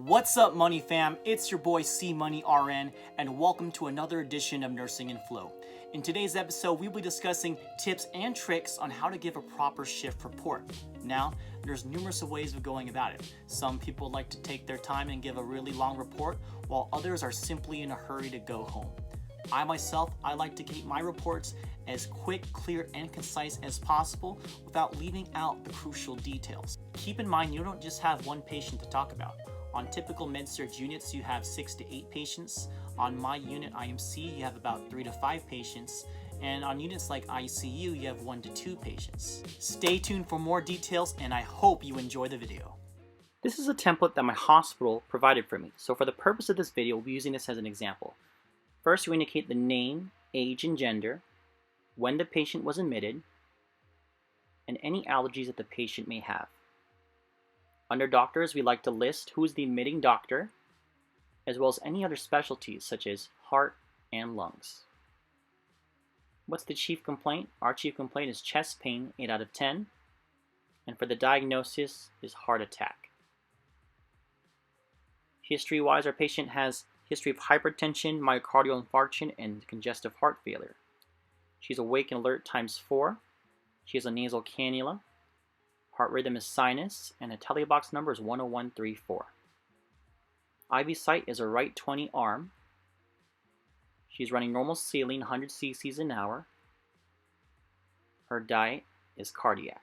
What's up, Money Fam? It's your boy C Money RN, and welcome to another edition of Nursing in Flow. In today's episode, we'll be discussing tips and tricks on how to give a proper shift report. Now, there's numerous ways of going about it. Some people like to take their time and give a really long report, while others are simply in a hurry to go home. I like to keep my reports as quick, clear, and concise as possible without leaving out the crucial details. Keep in mind, you don't just have one patient to talk about. On typical med-surg units, you have 6 to 8 patients. On my unit, IMC, you have about 3 to 5 patients. And on units like ICU, you have 1 to 2 patients. Stay tuned for more details, and I hope you enjoy the video. This is a template that my hospital provided for me. So for the purpose of this video, we'll be using this as an example. First, you indicate the name, age, and gender, when the patient was admitted, and any allergies that the patient may have. Under doctors, we like to list who is the admitting doctor, as well as any other specialties such as heart and lungs. What's the chief complaint? Our chief complaint is chest pain, 8 out of 10. And for the diagnosis is heart attack. History-wise, our patient has history of hypertension, myocardial infarction, and congestive heart failure. She's awake and alert ×4. She has a nasal cannula. Heart rhythm is sinus, and the telebox number is 10134. IV site is a right 20 arm. She's running normal saline, 100 cc's an hour. Her diet is cardiac.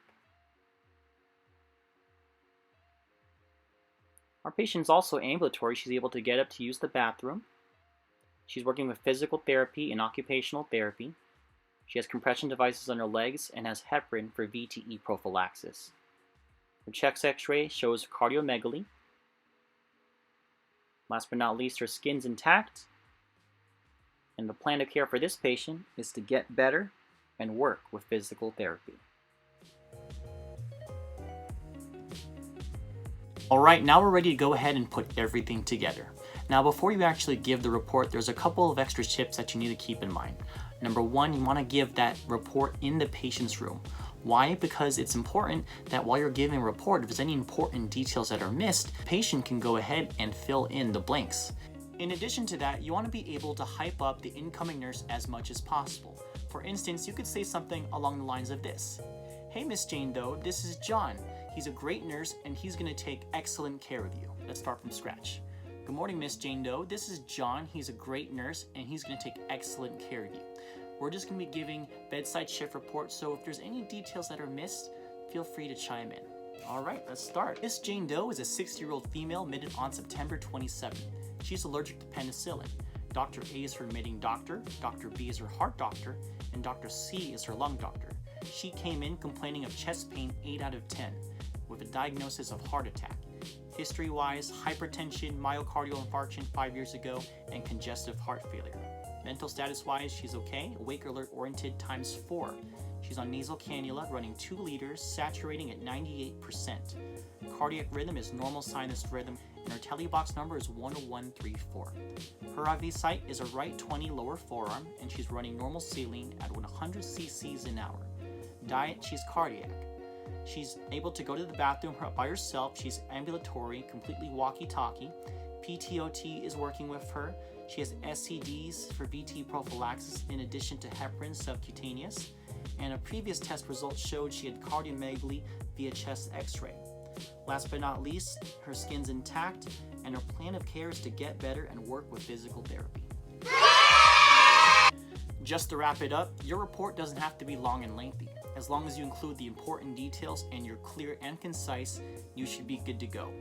Our patient is also ambulatory. She's able to get up to use the bathroom. She's working with physical therapy and occupational therapy. She has compression devices on her legs and has heparin for VTE prophylaxis. Her chest x-ray shows cardiomegaly. Last but not least, her skin's intact. And the plan of care for this patient is to get better and work with physical therapy. Alright, now we're ready to go ahead and put everything together. Now before you actually give the report, there's a couple of extra tips that you need to keep in mind. Number one, you want to give that report in the patient's room. Why? Because it's important that while you're giving a report, if there's any important details that are missed, the patient can go ahead and fill in the blanks. In addition to that, you want to be able to hype up the incoming nurse as much as possible. For instance, you could say something along the lines of this. Hey Miss Jane Doe, this is John. He's a great nurse and he's going to take excellent care of you. Let's start from scratch. Good morning, Miss Jane Doe. This is John. He's a great nurse and he's going to take excellent care of you. We're just going to be giving bedside shift reports, so if there's any details that are missed, feel free to chime in. Alright, let's start. Miss Jane Doe is a 60-year-old female admitted on September 27. She's allergic to penicillin. Dr. A is her admitting doctor, Dr. B is her heart doctor, and Dr. C is her lung doctor. She came in complaining of chest pain 8 out of 10, with a diagnosis of heart attack. History-wise, hypertension, myocardial infarction 5 years ago, and congestive heart failure. Mental status-wise, she's okay, awake alert oriented ×4. She's on nasal cannula, running 2 liters, saturating at 98%. Cardiac rhythm is normal sinus rhythm, and her telebox number is 10134. Her IV site is a right 20 lower forearm, and she's running normal saline at 100 cc's an hour. Diet, she's cardiac. She's able to go to the bathroom by herself. She's ambulatory, completely walkie-talkie. PTOT is working with her. She has SCDs for VT prophylaxis in addition to heparin subcutaneous. And a previous test results showed she had cardiomegaly via chest x-ray. Last but not least, her skin's intact and her plan of care is to get better and work with physical therapy. Just to wrap it up, your report doesn't have to be long and lengthy. As long as you include the important details and you're clear and concise, you should be good to go.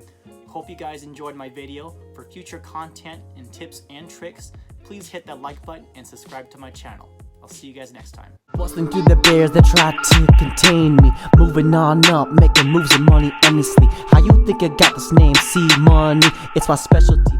Hope you guys enjoyed my video. For future content and tips and tricks, please hit that like button and subscribe to my channel. I'll see you guys next time. Bustling through the bears that try to contain me. Moving on up, making moves with money endlessly. How you think I got this name? C Money, it's my specialty.